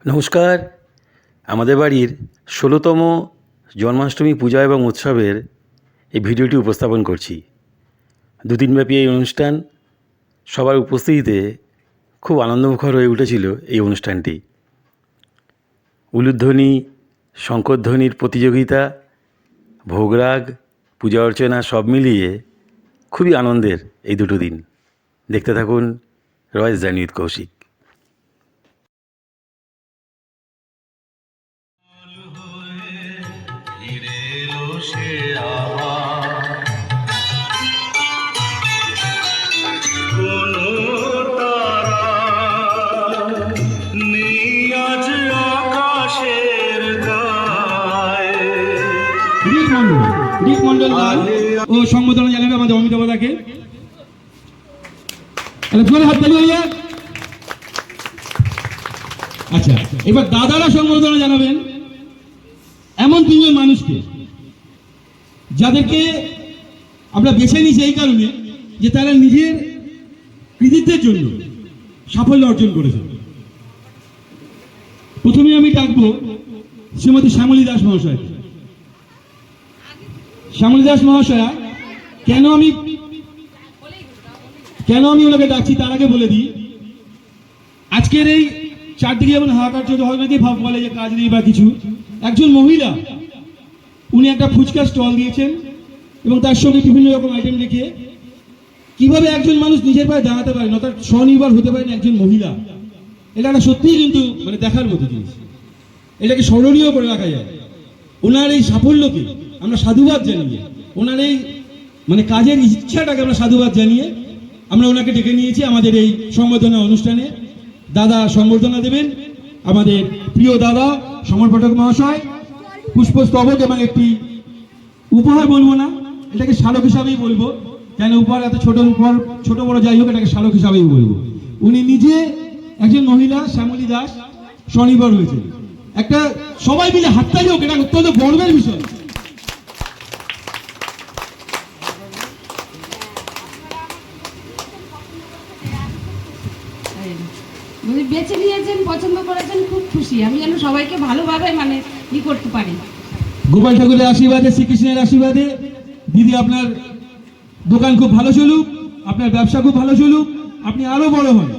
নমস্কার। আমাদের বাড়ির ১৬তম জন্মাষ্টমী পূজা এবং উৎসবের এই ভিডিওটি উপস্থাপন করছি। দুদিনব্যাপী এই অনুষ্ঠান সবার উপস্থিতিতে খুব আনন্দমুখর হয়ে উঠেছিল। এই অনুষ্ঠানটি উলুধ্বনি, শঙ্খধ্বনির প্রতিযোগিতা, ভোগরাগ, পূজা অর্চনা সব মিলিয়ে খুবই আনন্দের এই দুটো দিন। দেখতে থাকুন রয়েস জার্নি উইথ কৌশিক। ও সংবর্ধনা জানাবে আমাদের অমিতাভ দাকে। আচ্ছা, এবার দাদারা সংবর্ধনা জানাবেন এমন তিনজন মানুষকে, যাদেরকে আমরা বেছে নিয়েছি এই কারণে যে তারা নিজের কৃতিত্বের জন্য সাফল্য অর্জন করেছে। প্রথমে আমি ডাকবো শ্রীমতী শ্যামলী দাস মহাশয়। শ্যামলী দাস মহাশয়া, কেন আমি ওনাকে ডাকছি তার আগে বলে দিই, আজকের এই চারদিকে যেমন হাহাকার চলতে হয় নাকি ভাব বলে যে কাজ নেই বা কিছু, একজন মহিলা উনি একটা ফুচকা স্টল দিয়েছেন এবং তার সঙ্গে বিভিন্ন রকম আইটেম রেখে কিভাবে একজন মানুষ নিজের পায়ে দাঁড়াতে পারেন, অর্থাৎ স্বনির্ভর হতে পারেন একজন মহিলা, এটা একটা সত্যিই কিন্তু দেখার মতো জিনিস। এটাকে স্মরণীয় করে রাখা যায়। ওনার এই সাফল্যকে আমরা সাধুবাদ জানিয়ে, ওনার এই কাজের ইচ্ছাটাকে আমরা সাধুবাদ জানিয়ে আমরা ওনাকে ডেকে নিয়েছি আমাদের এই সংবর্ধনা অনুষ্ঠানে। দাদা সংবর্ধনা দেবেন আমাদের প্রিয় দাদা সমর পাঠক মহাশয়। পুষ্পস্তবক এবং একটি উপহার বলবো না, এটাকে স্মারক হিসাবেই বলবো, কেন উপহার এত ছোট বড় যাই হোক, এটাকে স্মারক হিসাবেই বলবো। উনি নিজে একজন মহিলা শ্যামলী দাস স্বনির্ভর হয়েছে। একটা সবাই মিলে হাততালি হোক, এটা অত্যন্ত গর্বের বিষয়। বেছে নিয়েছেন, পছন্দ করেছেন, খুব খুশি আমি যেন সবাইকে ভালোভাবে করতে পারি। গোপাল ঠাকুরের আশীর্বাদে, শ্রীকৃষ্ণের আশীর্বাদে দিদি আপনার দোকান খুব ভালো চলুক, আপনার ব্যবসা খুব ভালো চলুক, আপনি আরো বড় হন,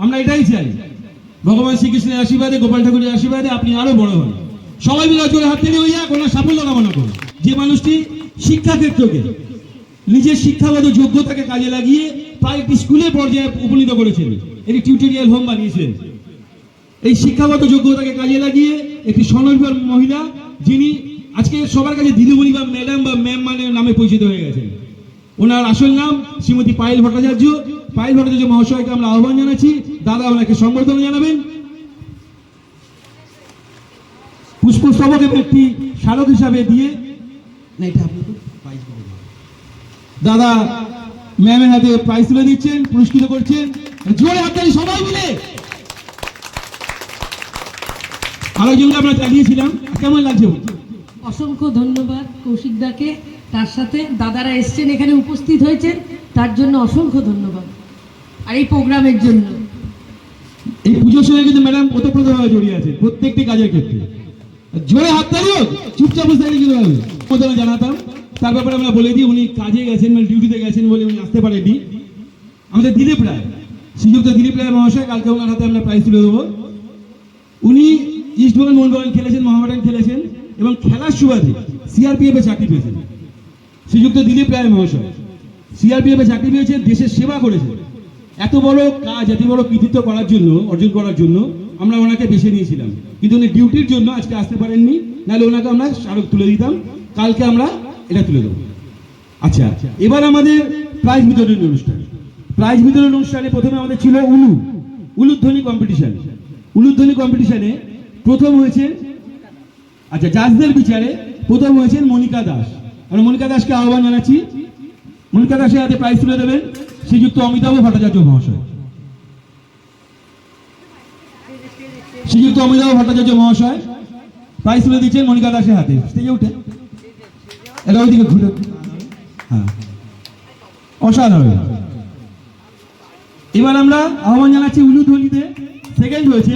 আমরা এটাই চাই। ভগবান শ্রীকৃষ্ণের আশীর্বাদে, গোপাল ঠাকুরের আশীর্বাদে আপনি আরো বড় হন। সবাই মিলে জোরে হাত তালি হইয়া কোনো সাফল্য কামনা করুন। যে মানুষটি শিক্ষাক্ষেত্রকে নিজের শিক্ষাগত যোগ্যতাকে কাজে লাগিয়ে প্রায় একটি স্কুলের পর্যায়ে উপনীত করেছেন, একটি টিউটোরিয়াল হোম বানিয়েছেন। এই শিক্ষাগত যোগ্যতাকে কাজে লাগিয়ে একটি স্বনির্ভর মহিলা, যিনি আজকে সবার কাছে দিদিমণি বা ম্যাডাম বা ম্যাম নামে পরিচিত হয়ে গেছেন। ওনার আসল নাম শ্রীমতী পায়েল ভট্টাচার্য। পায়েল ভট্টাচার্য মহাশয়কে আমরা আহ্বান জানাচ্ছি, দাদা ওনাকে সংবর্ধনা জানাবেন। পুষ্পস্তবক এবং একটি স্মারক হিসাবে দিয়ে দাদা ম্যামের হাতে প্রাইজ তুলে দিচ্ছেন, পুরস্কৃত করছেন। জোরে হাততালি সবাই মিলে। আরেকজনকে আমরা চালিয়েছিলাম, কেমন লাগছে? অসংখ্য ধন্যবাদ কৌশিক দাকে, তার সাথে দাদারা এসছেন, এখানে উপস্থিত হয়েছেন, তার জন্য অসংখ্য ধন্যবাদ। আর এই প্রোগ্রামের জন্য, এই পুজোর সময় কিন্তু ম্যাডাম ওতপ্রোতভাবে জড়িয়ে আছে প্রত্যেকটি কাজের ক্ষেত্রে। জোরে হাততালি হোক, চুপচাপ বসে থাকলে কিন্তু হবে। প্রথমে জানাতাম, তার ব্যাপারে আমরা বলে দিই, উনি কাজে গেছেন, ডিউটিতে গেছেন বলে উনি আসতে পারেননি। আমাদের দিলীপ রায়, শ্রীযুক্ত দিলীপ রায় মহাশয়, কালকে ওনার হাতে আমরা প্রাইজ তুলে দেবো। উনি ইস্টবেঙ্গল, মোহনবাগান খেলেছেন, মহামেডান খেলেছেন এবং খেলার সুবাদে সিআরপিএফ এ চাকরি পেয়েছেন। শ্রীযুক্ত দিলীপ রায় মহাশয় সিআরপিএফ এ চাকরি পেয়েছেন, দেশের সেবা করেছেন। এত বড় কাজ, এত বড় কৃতিত্ব অর্জন করার জন্য আমরা ওনাকে বেছে নিয়েছিলাম, কিন্তু উনি ডিউটির জন্য আজকে আসতে পারেননি, নাহলে ওনাকে আমরা স্মারক তুলে দিতাম। কালকে আমরা এটা তুলে দেবো। আচ্ছা, এবার আমাদের প্রাইজ বিতরণ অনুষ্ঠান। প্রাইজ বিতরণ অনুষ্ঠানে প্রথমে আমাদের ছিল উলুধ্বনি কম্পিটিশন। উলুধ্বনি কম্পিটিশনে প্রথম হয়েছে, আচ্ছা, জাজদের বিচারে প্রথম হয়েছেন মনিকা দাস। আমরা মনিকা দাসকে আহ্বান জানাচ্ছি। মনিকা দাসের হাতে প্রাইজ তুলে দেবেন শ্রীযুক্ত অমিতাভ ভট্টাচার্য মহাশয়। শ্রীযুক্ত অমিতাভ ভট্টাচার্য মহাশয় প্রাইজ তুলে দিচ্ছেন মনিকা দাসের হাতে। স্টেজে উঠে এটা ওইদিকে ঘুরে, হ্যাঁ, অসাধারণ। এবার আমরা আহ্বান জানাচ্ছি উলুধ্বনিতে সেকেন্ড হয়েছে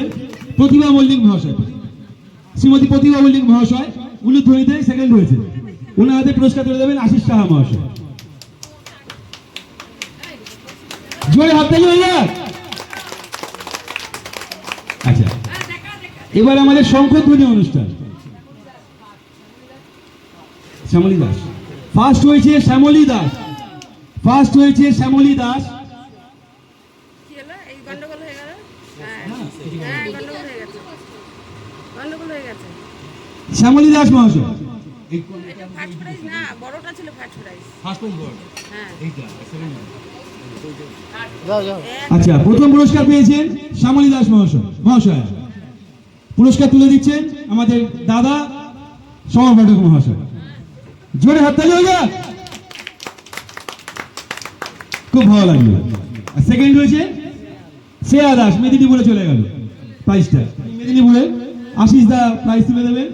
প্রতিভা মল্লিক মহাশয়, শ্রীমতী প্রতিভা মল্লিক মহাশয় উলুধ্বনিতে সেকেন্ড হয়েছে। ওনার হাতে পুরস্কার তুলে দেবেন আশিস সাহা মহাশয়। জোরে হাততালি হয়ে যাক। আচ্ছা, এবার আমাদের শঙ্খধ্বনি অনুষ্ঠান। শ্যামলী দাস ফার্স্ট হয়েছে, শ্যামলী দাস ফার্স্ট হয়েছে, শ্যামলী দাস। কি হলো? এই গন্ডগোল হয়ে গেল। হ্যাঁ, গন্ডগোল হয়ে গেছে। গন্ডগোল হয়ে গেছে। শ্যামলী দাস মহাশয়। এটা ফার্স্ট প্রাইজ না, বড়টা ছিল ফার্স্ট প্রাইজ। হ্যাঁ। আচ্ছা, প্রথম পুরস্কার পেয়েছেন শ্যামলী দাস মহাশয়। পুরস্কার তুলে দিচ্ছেন আমাদের দাদা সমর পাঠক মহাশয়। জোরে হাততালি হয়ে যাক। খুব ভালো লাগলো। আর সেকেন্ড হয়েছে শ্রেয়া দাস, মেদিনীপুরে চলে গেল প্রাইজটা। মেদিনীপুরে আশিস দা প্রাইজ তুলে দেবেন।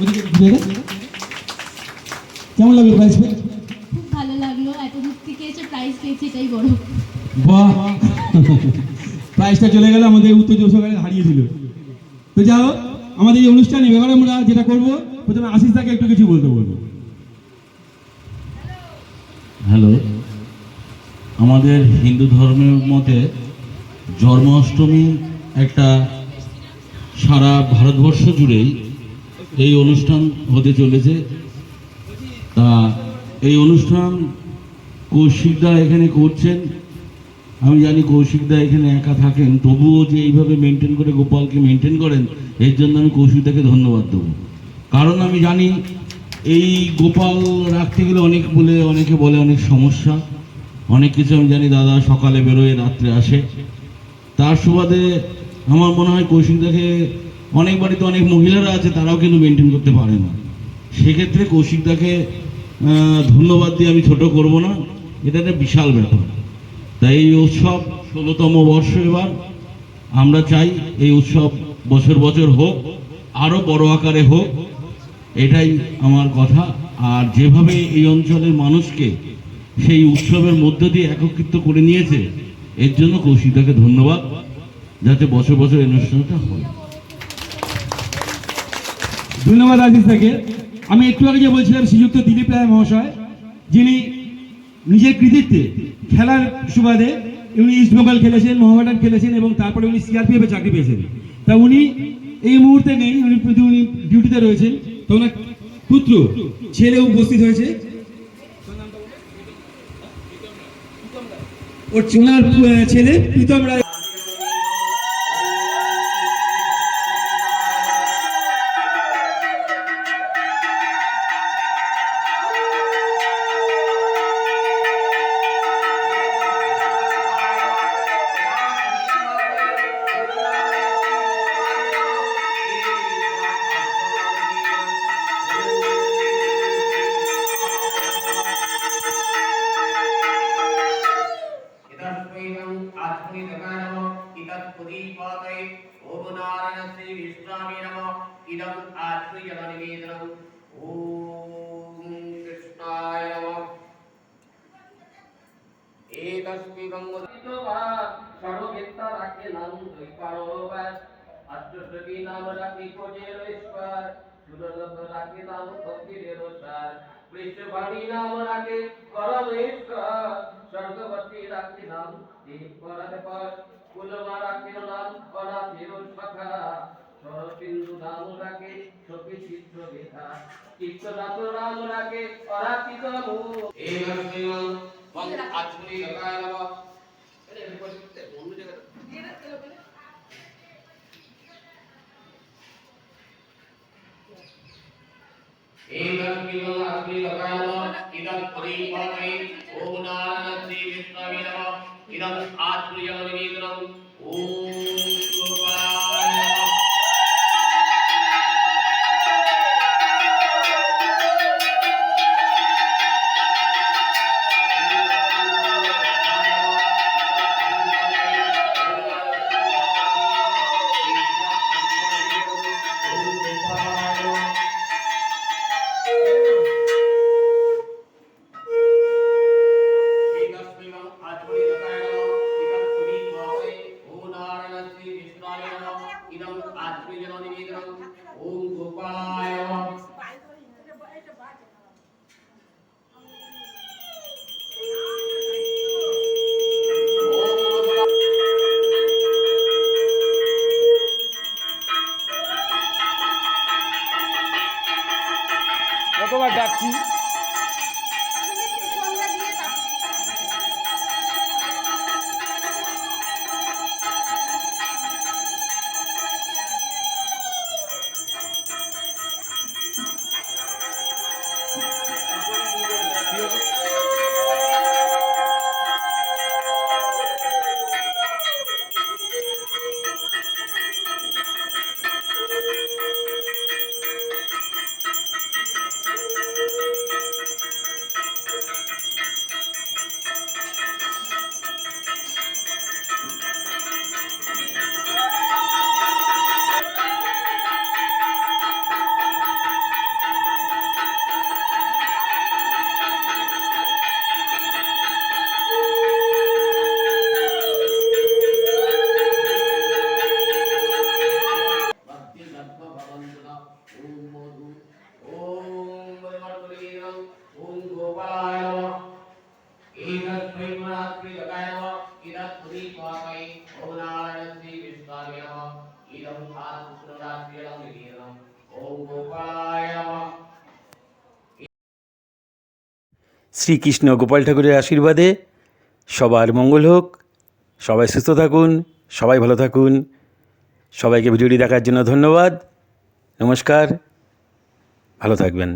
ওদিকে ঘুরে গেছে। কেমন লাগলো প্রাইজ পেয়ে? খুব ভালো লাগলো, এত দূর থেকে এসে প্রাইজ পেয়েছি, এটাই বড়। বাহ, প্রাইজটা চলে গেল আমাদের উত্তর চৌষকারে হারিয়ে দিল। তো যাও, আমাদের এই অনুষ্ঠানে এবার আমরা যেটা করব, প্রথমে আশিস দাকে একটু কিছু বলতে বলবো। হ্যালো, আমাদের হিন্দু ধর্মের মতে জন্মাষ্টমী একটা সারা ভারতবর্ষ জুড়েই এই অনুষ্ঠান হতে চলেছে। তা এই অনুষ্ঠান কৌশিকদা এখানে করছেন। আমি জানি কৌশিকদা এখানে একা থাকেন, তবুও যে এইভাবে মেনটেন করে গোপালকে মেনটেন করেন, এর জন্য আমি কৌশিকদাকে ধন্যবাদ দেবো। কারণ আমি জানি এই গোপাল রাখতে গেলে অনেকে বলে অনেক সমস্যা, অনেক কিছু আমি জানি। দাদা সকালে বেরোয়, রাত্রে আসে। তার সুবাদে আমার মনে হয় কৌশিকদাকে, অনেক বাড়িতে অনেক মহিলারা আছে, তারাও কিন্তু মেনটেন করতে পারে না। সেক্ষেত্রে কৌশিকদাকে ধন্যবাদ দিয়ে আমি ছোট করব না, এটা একটা বিশাল ব্যাপার। তাই এই উৎসব 16তম বর্ষ এবার। আমরা চাই এই উৎসব বছর বছর হোক, আরও বড় আকারে হোক, এটাই আমার কথা। আর যেভাবে এই অঞ্চলের মানুষকে সেই উৎসবের মধ্য দিয়ে একত্রিত করে নিয়েছে, এর জন্য কৌশিকদাকে ধন্যবাদ, যাতে বছর বছর এই অনুষ্ঠানটা হয়। ধন্যবাদ আশিস দাকে। আমি একটু আগে যে বলছিলাম, শ্রীযুক্ত দিলীপ রায় মহাশয়, যিনি নিজের কৃতিত্বে খেলার সুবাদে উনি ইস্টবেঙ্গল খেলেছেন, মোহামেডান খেলেছেন এবং তারপরে উনি সিআরপিএফে চাকরি পেয়েছেন। তা উনি এই মুহূর্তে নেই, উনি ডিউটিতে রয়েছেন। তো ওনার পুত্র ছেলে উপস্থিত হয়েছে। ওনার ছেলে প্রীতম রায়। পৃষ্ঠবাণী নাম রাখে পরমেশ্বর, স্বর্গবতী রাখি নাম দীপ করাতে পর, কুলমা রাখি নাম অনাথির সখা, সরসিন্ধু নাম রাখে সখী চিত্র লেখা, চিত্রনাথ নাম রাখে অরাকিত মুখ। এই নরসিংহ মম আচমনি লগায় নব। ইদম পরিপাকে ওম নারায়ণ শ্রী বিষ্ণবে নমঃ। ইদম আত্মীয় নিবেদনম ওম গোপালায় নমঃ। विष्णाय नमः इदं आत्मीयं निवेदनम् ओम गोपालाय नमः কতবার ডাকছি भक्ति तत्व भवन्तु ओम मधु ओम वरवरवरीरं ओम गोपालाय नमः एतत् प्रेमनात्रि जगाय नमः इदत् पुरीपाकै ओम नारायण श्री विष्णाय नमः इदं आत्मरात्रियं निवेदनम् ओम गोपालाय नमः শ্রীকৃষ্ণ গোপাল ঠাকুরের আশীর্বাদে সবার মঙ্গল হোক, সবাই সুস্থ থাকুন, সবাই ভালো থাকুন। সবাইকে ভিডিওটি দেখার জন্য ধন্যবাদ। নমস্কার, ভালো থাকবেন।